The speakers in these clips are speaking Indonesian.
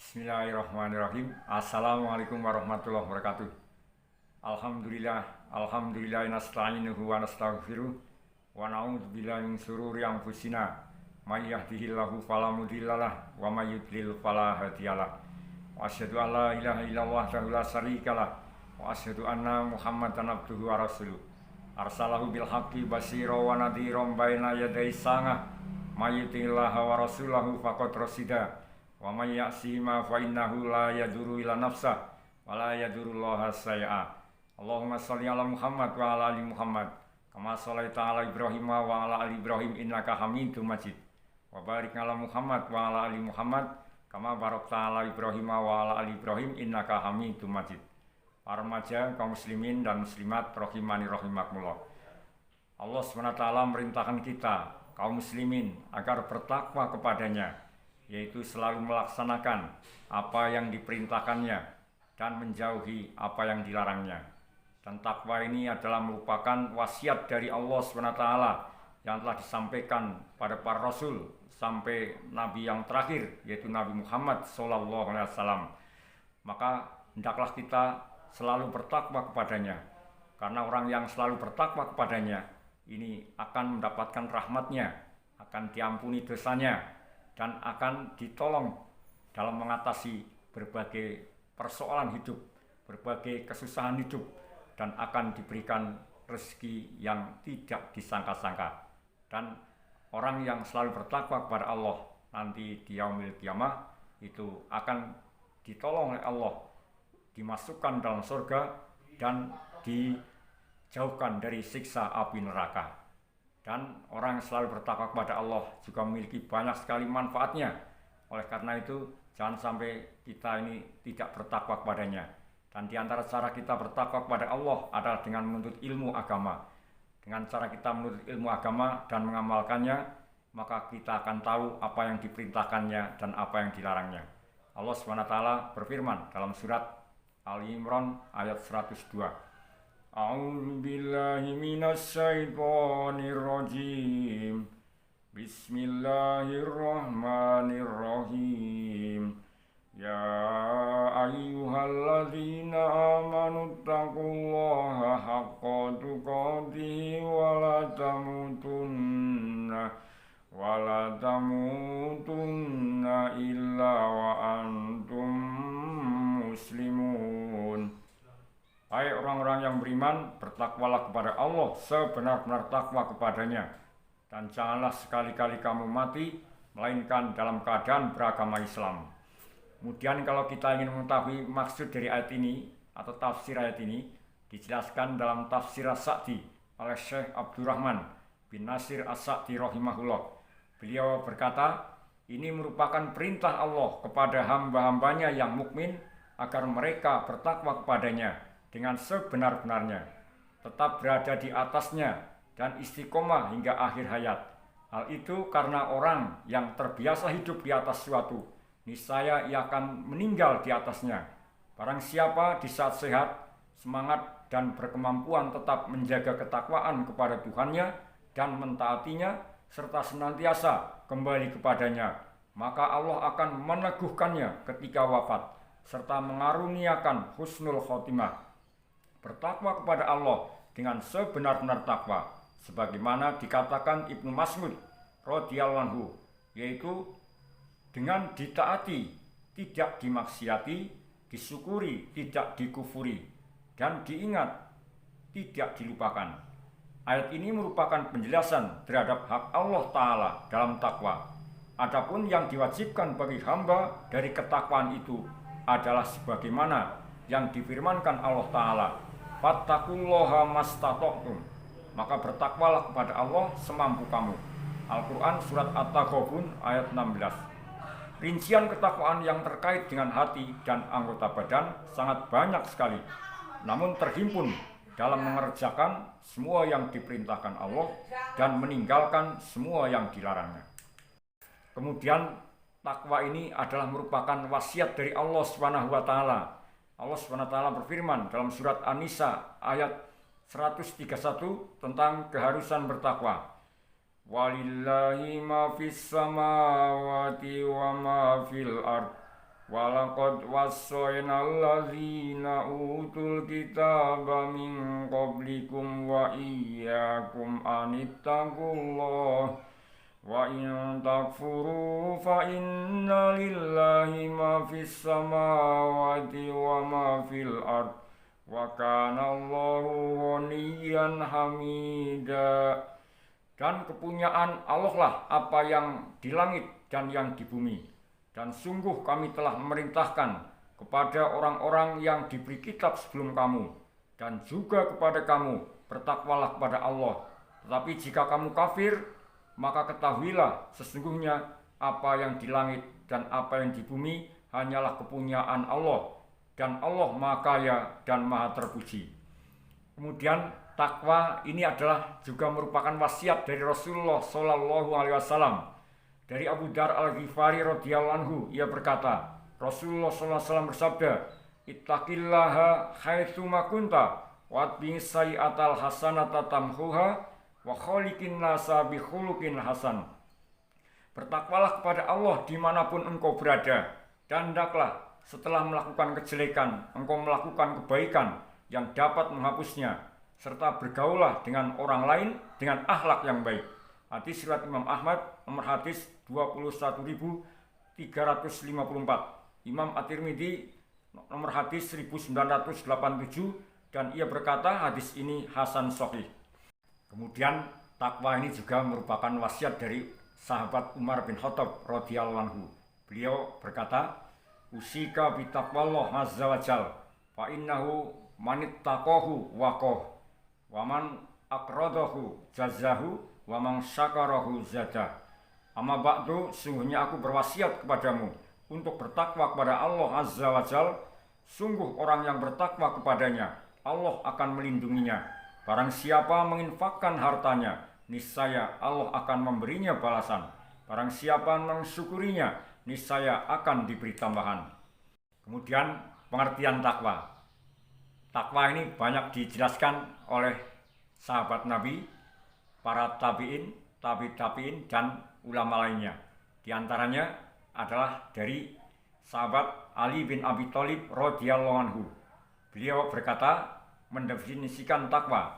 Bismillahirrahmanirrahim. Assalamualaikum warahmatullahi wabarakatuh. Alhamdulillah nasta'inuhu wa nastaghfiruh wa na'udzubillahi min syururi anfusina may yahdihillahu fala mudhillalah wa may yudlil fala hadiyalah. Wa asyhadu an la ilaha illallah wahdahu la syarikalah wa asyhadu anna Muhammadan abduhu wa rasuluh. Arsalahu bil haqqi basyira wa nadhiran baina yaday sangah may yuti'illaha wa rasulahu faqad rasida. Wa may ya'sihima fa innahu la yadurru ila nafsah wa la yadurullaha say'a. Allahumma shalli ala Muhammad wa ala ali Muhammad kama shallaita ala Ibrahim wa ala ali Ibrahim innaka Hamidum Majid. Wa barik ala Muhammad wa ala ali Muhammad kama barakta ala Ibrahim wa ala ali Ibrahim innaka Hamidum Majid. Para remaja, kaum muslimin dan muslimat rahimani rahimakumullah. Allah SWT merintahkan kita kaum muslimin agar bertakwa kepadanya, yaitu selalu melaksanakan apa yang diperintahkannya dan menjauhi apa yang dilarangnya. Dan takwa ini adalah merupakan wasiat dari Allah SWT yang telah disampaikan pada para rasul sampai nabi yang terakhir, yaitu Nabi Muhammad SAW. Maka hendaklah kita selalu bertakwa kepadanya, karena orang yang selalu bertakwa kepadanya ini akan mendapatkan rahmatnya, akan diampuni dosanya, dan akan ditolong dalam mengatasi berbagai persoalan hidup, berbagai kesusahan hidup, dan akan diberikan rezeki yang tidak disangka-sangka. Dan orang yang selalu bertakwa kepada Allah nanti di yaumil qiyamah itu akan ditolong oleh Allah, dimasukkan dalam surga dan dijauhkan dari siksa api neraka. Dan orang yang selalu bertakwa kepada Allah juga memiliki banyak sekali manfaatnya. Oleh karena itu, jangan sampai kita ini tidak bertakwa kepadanya. Dan di antara cara kita bertakwa kepada Allah adalah dengan menuntut ilmu agama. Dengan cara kita menuntut ilmu agama dan mengamalkannya, maka kita akan tahu apa yang diperintahkannya dan apa yang dilarangnya. Allah SWT berfirman dalam surat Ali Imran ayat 102. A'udzu billahi minasy syaithanir rajim. Bismillahirrahmanirrahim. Ya ayyuhalladzina amanu taqullaha haqqa tuqatih wa la tamutunna illa wa antum muslimun. Hai orang-orang yang beriman, bertakwalah kepada Allah sebenar-benar takwa kepadanya, dan janganlah sekali-kali kamu mati melainkan dalam keadaan beragama Islam. Kemudian kalau kita ingin mengetahui maksud dari ayat ini atau tafsir ayat ini, dijelaskan dalam tafsir As-Sa'di oleh Syekh Abdurrahman bin Nasir As-Sa'di rahimahullah. Beliau berkata, ini merupakan perintah Allah kepada hamba-hambanya yang mukmin agar mereka bertakwa kepadanya dengan sebenar-benarnya, tetap berada di atasnya dan istiqomah hingga akhir hayat. Hal itu karena orang yang terbiasa hidup di atas suatu, niscaya ia akan meninggal di atasnya. Barang siapa di saat sehat, semangat dan berkemampuan tetap menjaga ketakwaan kepada Tuhannya dan mentaatinya, serta senantiasa kembali kepadanya, maka Allah akan meneguhkannya ketika wafat, serta mengaruniakan husnul khotimah. Bertakwa kepada Allah dengan sebenar-benar takwa, sebagaimana dikatakan Ibnu Mas'ud radhiyallahu anhu, yaitu dengan ditaati, tidak dimaksiati, disyukuri, tidak dikufuri, dan diingat, tidak dilupakan. Ayat ini merupakan penjelasan terhadap hak Allah Ta'ala dalam takwa. Adapun yang diwajibkan bagi hamba dari ketakwaan itu adalah sebagaimana yang difirmankan Allah Ta'ala, fattaqullaha mastata'tum, maka bertakwalah kepada Allah semampu kamu. Al-Quran Surat At-Taghabun ayat 16. Rincian ketakwaan yang terkait dengan hati dan anggota badan sangat banyak sekali, namun terhimpun dalam mengerjakan semua yang diperintahkan Allah dan meninggalkan semua yang dilarangnya. Kemudian takwa ini adalah merupakan wasiat dari Allah SWT. Allah SWT berfirman dalam surat An-Nisa ayat 131 tentang keharusan bertakwa. Walillahi ma fis samawati wa ma fil ard Walaqad wassaynal ladzina utul kitaba min qablikum wa iyyakum anittaqullah wa in takfuru fa inna lillahi ma fis samawati wa ma fil ard wa kana Allahu ghaniyyan hamida. Dan kepunyaan Allah lah apa yang di langit dan yang di bumi. Dan sungguh kami telah memerintahkan kepada orang-orang yang diberi kitab sebelum kamu dan juga kepada kamu, bertakwalah kepada Allah. Tetapi jika kamu kafir, maka ketahuilah sesungguhnya apa yang di langit dan apa yang di bumi hanyalah kepunyaan Allah. Dan Allah Maha Kaya dan Maha Terpuji. Kemudian takwa ini adalah juga merupakan wasiat dari Rasulullah Shallallahu Alaihi Wasallam. Dari Abu Dar Al-Ghifari radhiyallahu anhu, ia berkata, Rasulullah Sallallahu Alaihi Wasallam bersabda, Ittaqillaha haitsuma kunta, watbi sayyi'atal hasanata tamhuha, wa khaliqin nasa bi khuluqin hasan. Bertakwalah kepada Allah dimanapun engkau berada, dan hendaklah setelah melakukan kejelekan, engkau melakukan kebaikan yang dapat menghapusnya, serta bergaulah dengan orang lain dengan akhlak yang baik. Hadis riwayat Imam Ahmad, nomor hadis 21.354. Imam At-Tirmidzi, nomor hadis 1987, dan ia berkata hadis ini hasan sahih. Kemudian takwa ini juga merupakan wasiat dari sahabat Umar bin Khattab radhiyallahu anhu. Beliau berkata, Usika bitaqwallah azza wa jal, fa innahu manittaqahu waqah, wa man aqradahu jazahu, wa man syakarahu zadah. Amma ba'du, sungguhnya aku berwasiat kepadamu untuk bertakwa kepada Allah azza wa jal. Sungguh orang yang bertakwa kepadanya, Allah akan melindunginya. Barang siapa menginfakkan hartanya, niscaya Allah akan memberinya balasan. Barang siapa mensyukurinya, niscaya akan diberi tambahan. Kemudian pengertian takwa. Takwa ini banyak dijelaskan oleh sahabat Nabi, para tabi'in, tabi'in, dan ulama lainnya. Di antaranya adalah dari sahabat Ali bin Abi Thalib radhiyallahu anhu. Beliau berkata, mendefinisikan takwa,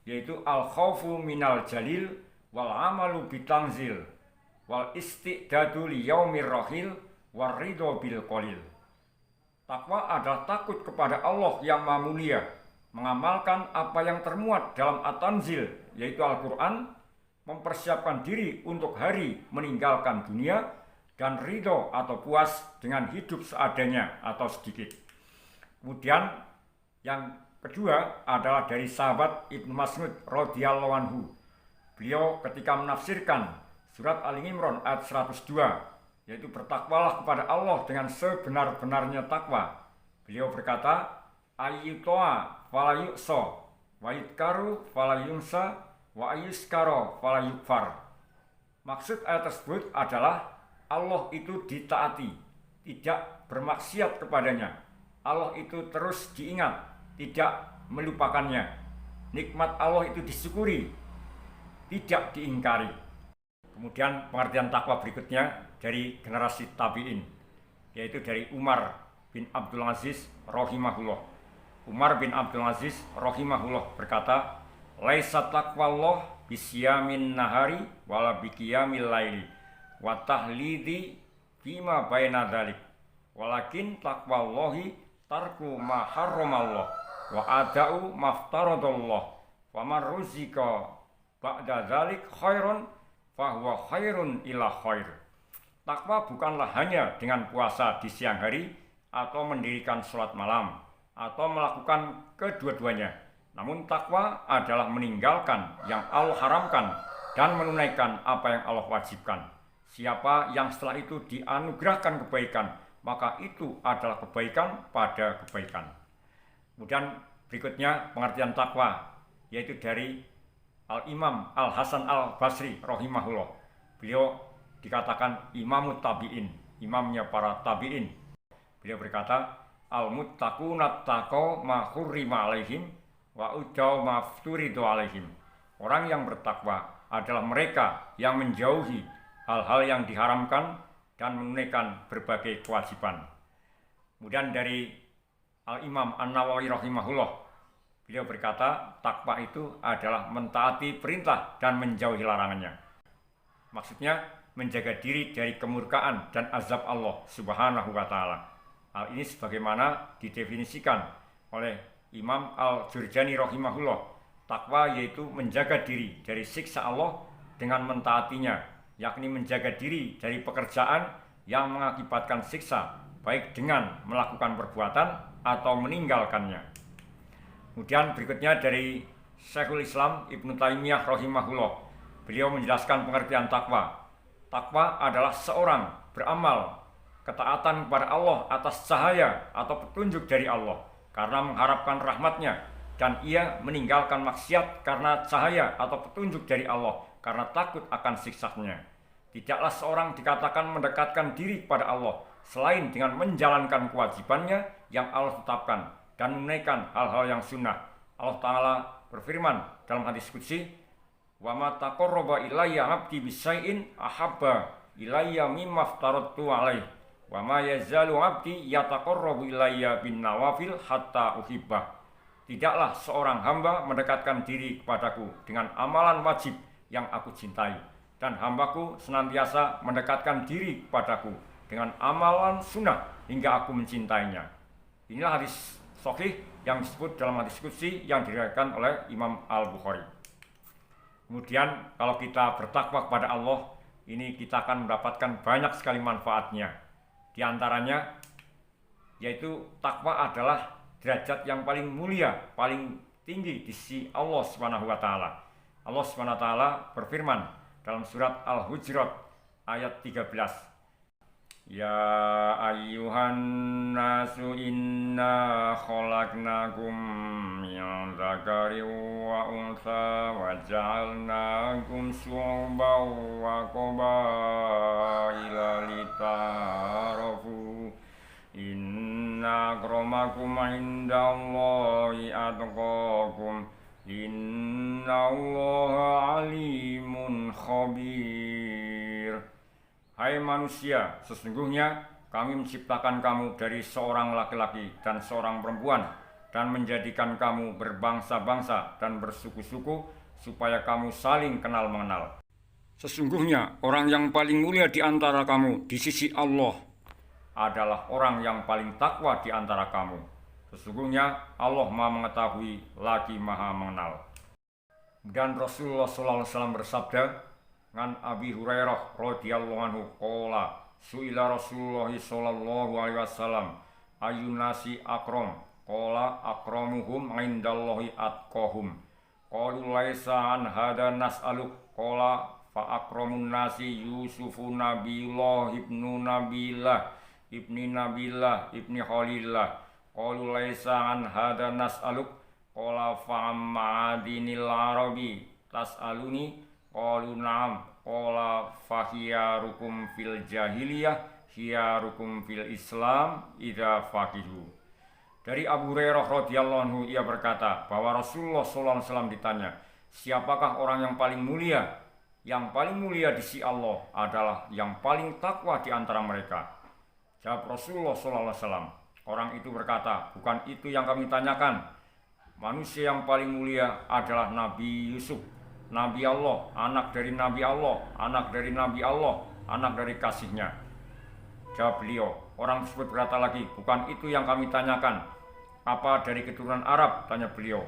yaitu al-khaufu minal jalil wal amalu bitangzil wal isti'dadu li yaumir rahil war ridho bil qalil. Takwa adalah takut kepada Allah yang Maha Mulia, mengamalkan apa yang termuat dalam At-Tanzil, yaitu Al-Quran, mempersiapkan diri untuk hari meninggalkan dunia, dan ridho atau puas dengan hidup seadanya atau sedikit. Kemudian yang kedua adalah dari sahabat Ibnu Mas'ud radhiyallahu anhu. Beliau ketika menafsirkan surat Al-Imran ayat 102, yaitu bertakwalah kepada Allah dengan sebenar-benarnya takwa. Beliau berkata, ayyutoa fala yu'so, wa yudkaru fala yunsa, wa ayyuskaro fala yukfar. Maksud ayat tersebut adalah Allah itu ditaati, tidak bermaksiat kepadanya. Allah itu terus diingat, tidak melupakannya. Nikmat Allah itu disyukuri, tidak diingkari. Kemudian pengertian takwa berikutnya dari generasi tabi'in, yaitu dari Umar bin Abdul Aziz rahimahullah. Umar bin Abdul Aziz rahimahullah berkata, laisa taqwallah bisyamin nahari wala biqiyamil laili wa tahlidi fima baina dzalik, walakin taqwallahi tarku ma harramallah wa ada'u maftaradallah, wa man ruzika ba'da dzalik khairan fahuwa khairun ila khair. Takwa bukanlah hanya dengan puasa di siang hari atau mendirikan sholat malam atau melakukan kedua-duanya. Namun takwa adalah meninggalkan yang Allah haramkan dan menunaikan apa yang Allah wajibkan. Siapa yang setelah itu dianugerahkan kebaikan, maka itu adalah kebaikan pada kebaikan. Kemudian berikutnya pengertian takwa, yaitu dari Al-Imam Al-Hasan Al-Basri rahimahullah. Beliau dikatakan imamut tabi'in, imamnya para tabi'in. Beliau berkata, al-muttaqunat taqaw ma hurrima alaihim wa udaw ma fturidu alaihim. Orang yang bertakwa adalah mereka yang menjauhi hal-hal yang diharamkan dan menunaikan berbagai kewajiban. Kemudian dari Al-Imam An-Nawawi rahimahullah, beliau berkata, takwa itu adalah mentaati perintah dan menjauhi larangannya. Maksudnya menjaga diri dari kemurkaan dan azab Allah Subhanahu wa taala. Hal ini sebagaimana didefinisikan oleh Imam Al-Jurjani rahimahullah. Takwa yaitu menjaga diri dari siksa Allah dengan mentaatinya, yakni menjaga diri dari pekerjaan yang mengakibatkan siksa, baik dengan melakukan perbuatan atau meninggalkannya. Kemudian berikutnya dari Syekhul Islam Ibnu Taimiyah rahimahullah. Beliau menjelaskan pengertian takwa. Takwa adalah seorang beramal ketaatan kepada Allah atas cahaya atau petunjuk dari Allah karena mengharapkan rahmatnya, dan ia meninggalkan maksiat karena cahaya atau petunjuk dari Allah karena takut akan siksanya. Tidaklah seorang dikatakan mendekatkan diri kepada Allah selain dengan menjalankan kewajibannya yang Allah tetapkan dan menunaikan hal-hal yang sunnah. Allah Ta'ala berfirman dalam hadis qudsi, "Wa ma taqarraba ilayya 'abdi bisyai'in ahabba ilayya mimma aftaradtu 'alaihi wa ma yazalu 'abdi yataqarrabu ilayya bin nawafil hatta uhibbah." Tidaklah seorang hamba mendekatkan diri kepadaku dengan amalan wajib yang aku cintai, dan hambaku senantiasa mendekatkan diri kepadaku dengan amalan sunnah hingga aku mencintainya. Inilah hadis sahih yang disebut dalam hadis qudsi yang diriwayatkan oleh Imam Al-Bukhari. Kemudian kalau kita bertakwa kepada Allah, ini kita akan mendapatkan banyak sekali manfaatnya. Di antaranya yaitu takwa adalah derajat yang paling mulia, paling tinggi di sisi Allah Subhanahu wa taala. Allah Subhanahu wa taala berfirman dalam surat Al-Hujurat ayat 13. Ya ayyuhan nasu inna khalaqnakum min dzakarin wa untha wa ja'alnakum syu'uban wa qabaila lita'arafu inna akramakum indallahi atqakum innallaha alimun khabir. Hai manusia, sesungguhnya kami menciptakan kamu dari seorang laki-laki dan seorang perempuan dan menjadikan kamu berbangsa-bangsa dan bersuku-suku supaya kamu saling kenal mengenal. Sesungguhnya orang yang paling mulia di antara kamu di sisi Allah adalah orang yang paling takwa di antara kamu. Sesungguhnya Allah Maha mengetahui lagi Maha mengenal. Dan Rasulullah SAW bersabda, ngan Abi Hurairah radhiyallahu anhu qala suila Rasulullah sallallahu alaihi wasallam ayun nasi akram qala akramuhum indallahi atqahum qalu laisa an hada nas'aluk qala fa akramun nasi Yusufu Nabiullah ibnu Nabilah ibni Nabilah ibni Khalillah qalu laisa an hada nas'aluk qala fa ammadinil arabi tas'aluni qalu na'am qala fahiyarukum fil jahiliyah hiyarukum fil islam idza faqihu. Dari Abu Hurairah radhiyallahu anhu ia berkata bahwa Rasulullah SAW ditanya, siapakah orang yang paling mulia? Yang paling mulia di sisi Allah adalah yang paling takwa di antara mereka. Jawab Rasulullah SAW. Orang itu berkata, bukan itu yang kami tanyakan. Manusia yang paling mulia adalah Nabi Yusuf, Nabi Allah, anak dari Nabi Allah, anak dari Nabi Allah, anak dari kasihnya. Jawab beliau, orang tersebut berkata lagi, bukan itu yang kami tanyakan. Apa dari keturunan Arab? Tanya beliau.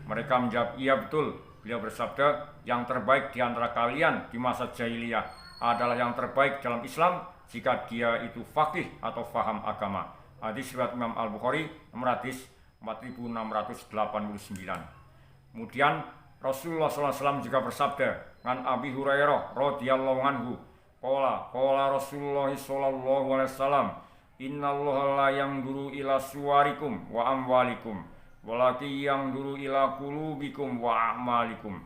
Mereka menjawab, iya betul. Beliau bersabda, yang terbaik di antara kalian di masa jahiliyah adalah yang terbaik dalam Islam jika dia itu faqih atau faham agama. Hadis riwayat Imam Al-Bukhari, nomor hadis 4689. Kemudian Rasulullah SAW juga bersabda, "An Abi Hurairah radhiyallahu anhu, qala Rasulullah sallallahu alaihi wasallam, innallaha la yanzuru ila suwarikum wa amwalikum, walakin yanzuru ila qulubikum wa a'malikum."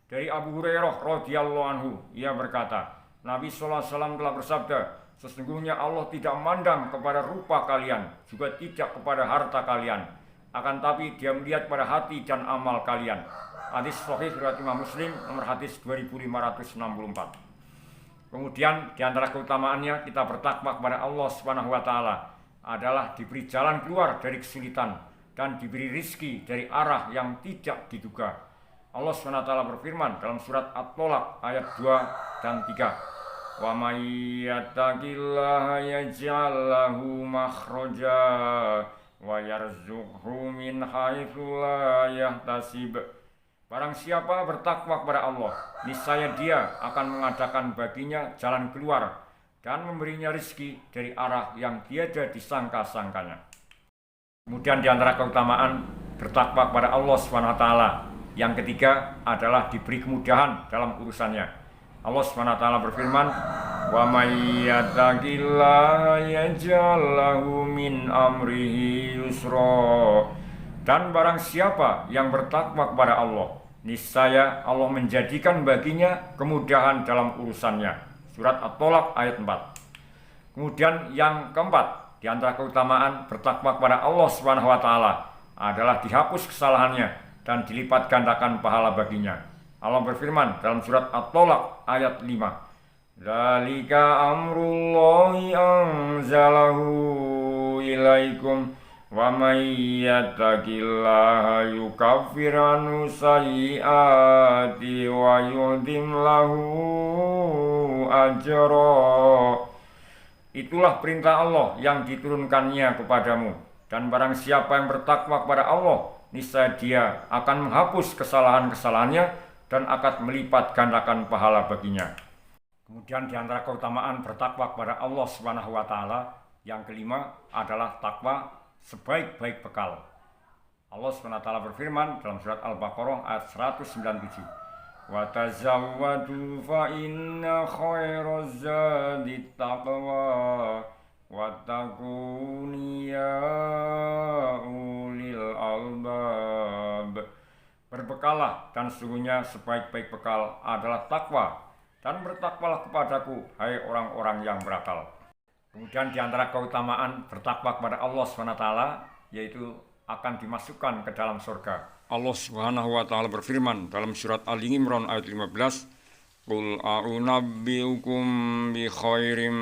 Dari Abu Hurairah radhiyallahu anhu, ia berkata, Nabi sallallahu alaihi wasallam telah bersabda, sesungguhnya Allah tidak memandang kepada rupa kalian, juga tidak kepada harta kalian, akan tapi Dia melihat pada hati dan amal kalian. Hadis sahih riwayat Imam Muslim nomor hadis 2564. Kemudian di antara keutamaannya kita bertakwa kepada Allah Subhanahu wa taala adalah diberi jalan keluar dari kesulitan dan diberi rizki dari arah yang tidak diduga. Allah SWT berfirman dalam surat At-Tolaq ayat 2 dan 3. Wa may yattaqillaha yaj'al lahu makhraja wa yarzuqhu min haitsu la yahtasib. Barang siapa bertakwa kepada Allah, niscaya Dia akan mengadakan baginya jalan keluar dan memberinya rezeki dari arah yang tiada disangka-sangkanya. Kemudian di antara keutamaan bertakwa kepada Allah SWT yang ketiga adalah diberi kemudahan dalam urusannya. Allah SWT berfirman, "Wa may yattaqillaha yaj'al lahu min amrihi yusra." Dan barang siapa yang bertakwa kepada Allah, niscaya Allah menjadikan baginya kemudahan dalam urusannya. Surat At-Tolaq ayat 4. Kemudian yang keempat, di antara keutamaan bertakwa kepada Allah SWT adalah dihapus kesalahannya dan dilipat gandakan pahala baginya. Allah berfirman dalam surat At-Tolaq ayat 5. Dzalika amrullahi anzalahu ilaikum wa may yattaqillaha yukaffir anhu sayyi'ati wa yu'dhim lahu ajra. Itulah perintah Allah yang diturunkannya kepadamu. Dan barang siapa yang bertakwa kepada Allah, niscaya Dia akan menghapus kesalahan-kesalahannya dan akan melipat gandakan pahala baginya. Kemudian di antara keutamaan bertakwa kepada Allah SWT yang kelima adalah takwa sebaik-baik bekal. Allah SWT berfirman dalam surat Al-Baqarah ayat 197. Wa tazawwadu fa inna khairaz zadi taqwa wattaquni ya ulil albab. Berbekalah dan sesungguhnya sebaik-baik bekal adalah takwa, dan bertakwalah kepadaku hai orang-orang yang berakal. Kemudian di antara keutamaan bertakwa kepada Allah SWT yaitu akan dimasukkan ke dalam surga. Allah Subhanahu wa taala berfirman dalam surat Ali Imran ayat 15, "Qul a'unabbiukum bi khairim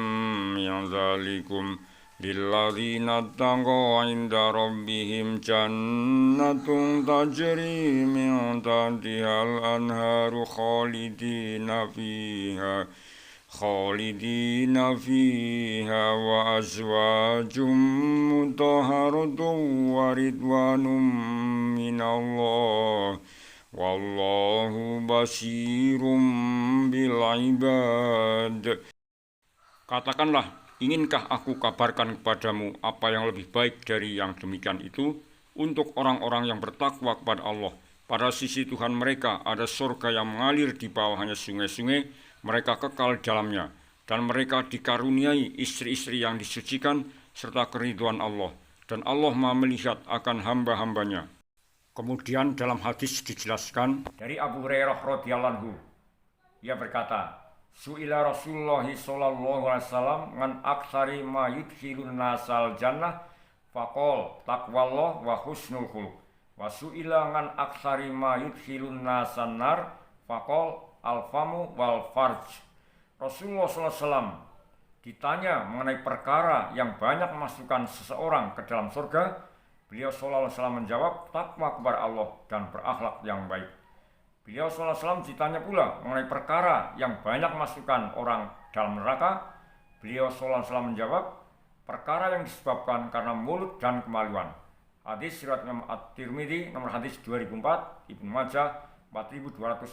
min dzalikum lilladzina taqaw 'inda rabbihim jannatun tajri min tahtihal anharu khalidina fiha wa azwajum mutahharatun wa ridwanum minallah wallahu basirum bil ibad." Katakanlah, inkah aku kabarkan kepadamu apa yang lebih baik dari yang demikian itu untuk orang-orang yang bertakwa kepada Allah. Pada sisi Tuhan mereka ada surga yang mengalir di bawahnya sungai-sungai, mereka kekal dalamnya, dan mereka dikaruniai istri-istri yang disucikan serta keridhaan Allah, dan Allah Maha melihat akan hamba-hambanya. Kemudian dalam hadis dijelaskan dari Abu Hurairah radhiyallahu anhu, ia berkata, "Su'ila Rasulullah sallallahu alaihi wasallam ngan aktsari ma yudkhilun nasal jannah faqol taqwallah wa husnul khuluq. Wa su'ila ngan aktsari ma yudkhilun nasan nar faqol al-famu wal farj." Rasulullah SAW ditanya mengenai perkara yang banyak memasukkan seseorang ke dalam surga. Beliau SAW menjawab, takwa kepada Allah dan berakhlak yang baik. Beliau SAW ditanya pula mengenai perkara yang banyak memasukkan orang dalam neraka. Beliau SAW menjawab, perkara yang disebabkan karena mulut dan kemaluan. Hadis riwayat Imam At-Tirmidzi nomor hadis 2004, Ibnu Majah 4246.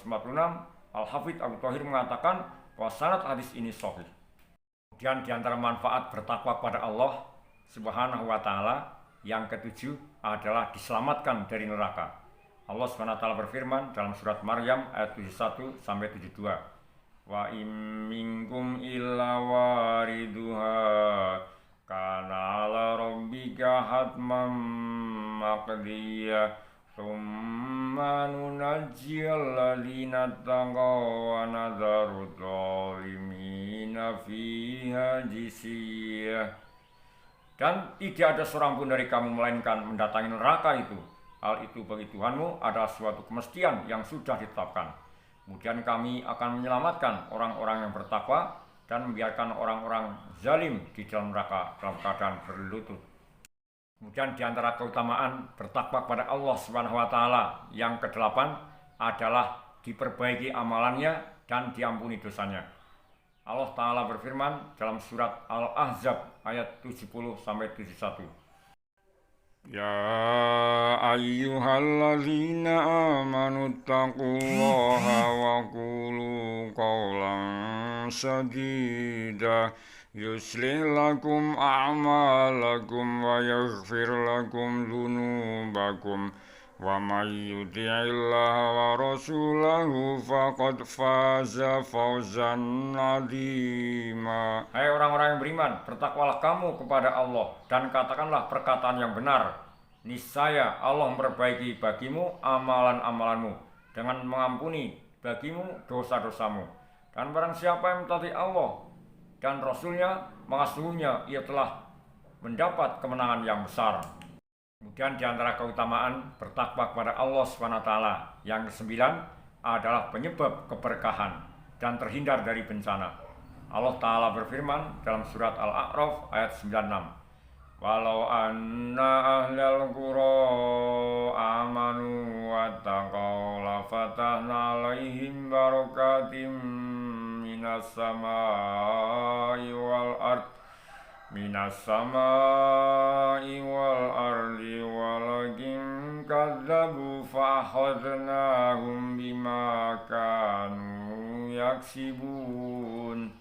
Al-Hafidz Abu Thahir mengatakan bahwa sanad hadis ini sahih. Kemudian di antara manfaat bertakwa kepada Allah Subhanahu wa taala yang ketujuh adalah diselamatkan dari neraka. Allah SWT berfirman dalam surat Maryam ayat 71 sampai 72. Wa im minkum illa wariduha kana ala rabbika hatmam maqdiyah thumma nunajjiyal ladzina taqaw wa nadharu dhalimina fiha jisiyah. Dan tidak ada seorang pun dari kamu melainkan mendatangi neraka itu. Hal itu bagi Tuhanmu adalah suatu kemestian yang sudah ditetapkan. Kemudian kami akan menyelamatkan orang-orang yang bertakwa dan membiarkan orang-orang zalim di dalam neraka dalam keadaan berlutut. Kemudian di antara keutamaan bertakwa kepada Allah Subhanahu wa taala yang kedelapan adalah diperbaiki amalannya dan diampuni dosanya. Allah taala berfirman dalam surat Al-Ahzab ayat 70 sampai 71. Ya ayyuhalladzina amanu taqullaha wa qulu qawlan sadida yuslih lakum a'malakum wa yaghfir lakum dzunubakum wa may yuti'illaha wa rasulahu faqad faza fawzan 'azima. Hai orang-orang yang beriman, bertakwalah kamu kepada Allah dan katakanlah perkataan yang benar. Niscaya Allah memperbaiki bagimu amalan-amalanmu dengan mengampuni bagimu dosa-dosamu. Dan barang siapa yang mentaati Allah dan Rasulnya, maka sesungguhnya ia telah mendapat kemenangan yang besar. Kemudian di antara keutamaan bertakwa kepada Allah SWT yang kesembilan adalah penyebab keberkahan dan terhindar dari bencana. Allah Ta'ala berfirman dalam surat Al-A'raf ayat 96. Walau anna ahlal qura amanu wattaqaw lafatahna alaihim barakatim minas samai wal ard walakin kadzabu fa'akhadnahum bima kanu yaksibun.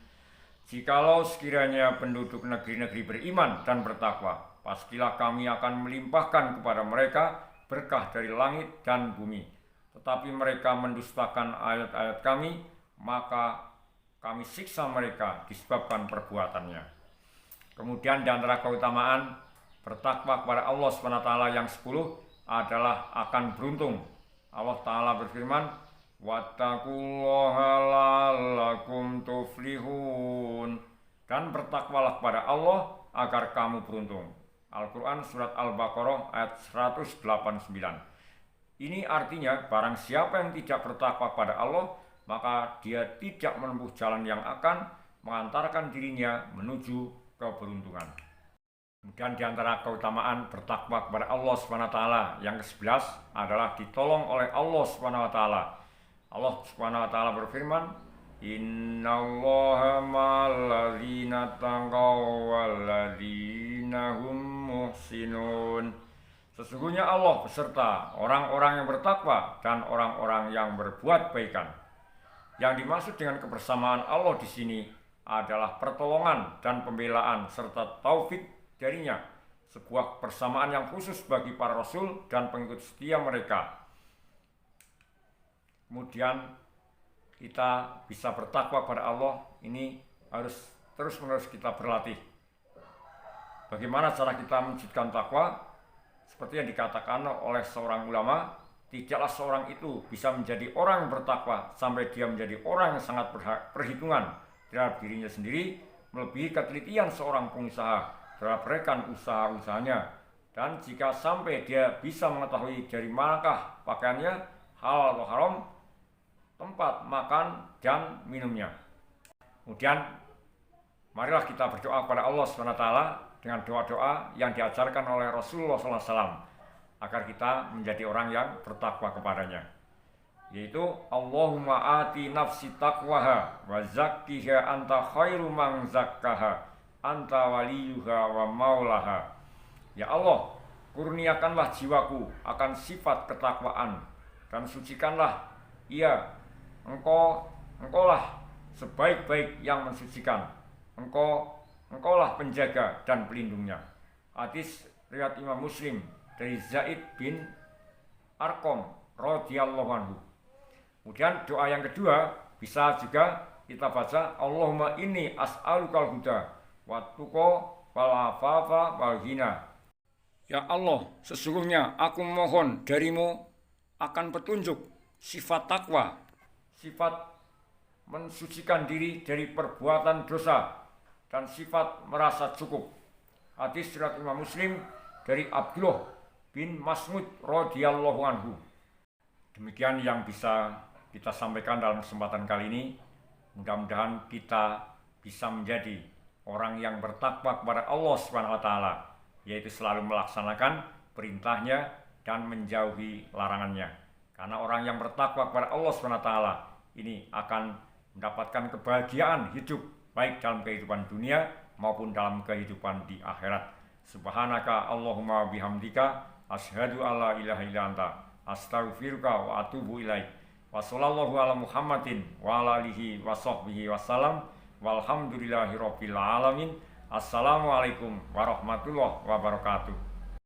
Jikalau sekiranya penduduk negeri-negeri beriman dan bertakwa, pastilah kami akan melimpahkan kepada mereka berkah dari langit dan bumi. Tetapi mereka mendustakan ayat-ayat kami, maka kami siksa mereka disebabkan perbuatannya. Kemudian di antara keutamaan bertakwa kepada Allah SWT yang 10 adalah akan beruntung. Allah Ta'ala berfirman, wattaqullaha la'allakum tuflihun, dan bertakwalah kepada Allah agar kamu beruntung. Al-Quran surat Al-Baqarah ayat 189. Ini artinya barang siapa yang tidak bertakwa kepada Allah, maka dia tidak menempuh jalan yang akan mengantarkan dirinya menuju keberuntungan. Kemudian di antara keutamaan bertakwa kepada Allah SWT yang ke-11 adalah ditolong oleh Allah SWT. Allah SWT berfirman, innallaha ma'alladzina taqaw walladzina hum muhsinun. Sesungguhnya Allah beserta orang-orang yang bertakwa dan orang-orang yang berbuat baikan. Yang dimaksud dengan kebersamaan Allah di sini adalah pertolongan dan pembelaan serta taufik darinya, sebuah persamaan yang khusus bagi para rasul dan pengikut setia mereka. Kemudian kita bisa bertakwa kepada Allah, ini harus terus-menerus kita berlatih. Bagaimana cara kita mewujudkan takwa? Seperti yang dikatakan oleh seorang ulama, tidaklah seorang itu bisa menjadi orang yang bertakwa sampai dia menjadi orang yang sangat perhitungan terhadap dirinya sendiri, melebihi ketelitian seorang pengusaha terhadap rekan usaha-usahanya. Dan jika sampai dia bisa mengetahui dari manakah pakaiannya, halal atau haram, tempat makan dan minumnya. Kemudian marilah kita berdoa kepada Allah SWT dengan doa-doa yang diajarkan oleh Rasulullah SAW agar kita menjadi orang yang bertakwa kepadanya, yaitu Allahumma ati nafsi taqwaha wa zakkiha anta khairu man zakkaha anta waliyuha wa maulaha. Ya Allah, kurniakanlah jiwaku akan sifat ketakwaan dan sucikanlah ia. Engkaulah sebaik-baik yang mensucikan. Engkaulah penjaga dan pelindungnya. Hadis riwayat Imam Muslim dari Zaid bin Arqam radhiyallahu anhu. Kemudian doa yang kedua bisa juga kita baca, Allahumma inni as'alukal huda wa tuqa wal afafa wal ghina. Ya Allah, sesungguhnya aku mohon darimu akan petunjuk, sifat takwa, sifat mensucikan diri dari perbuatan dosa, dan sifat merasa cukup. Hadis riwayat Imam Muslim dari Abdullah bin Mas'ud radhiyallahu anhu. Demikian yang bisa kita sampaikan dalam kesempatan kali ini. Mudah-mudahan kita bisa menjadi orang yang bertakwa kepada Allah Subhanahu wa taala, yaitu selalu melaksanakan perintahnya dan menjauhi larangannya. Karena orang yang bertakwa kepada Allah Subhanahu wa taala ini akan mendapatkan kebahagiaan hidup baik dalam kehidupan dunia maupun dalam kehidupan di akhirat. Subhanaka Allahumma bihamdika asyhadu alla ilaha illa anta astaghfiruka wa atubu ilaik. Wa sallallahu ala Muhammadin wa ala alihi wa sahbihi wasallam. Walhamdulillahirabbil alamin. Assalamualaikum warahmatullahi wabarakatuh.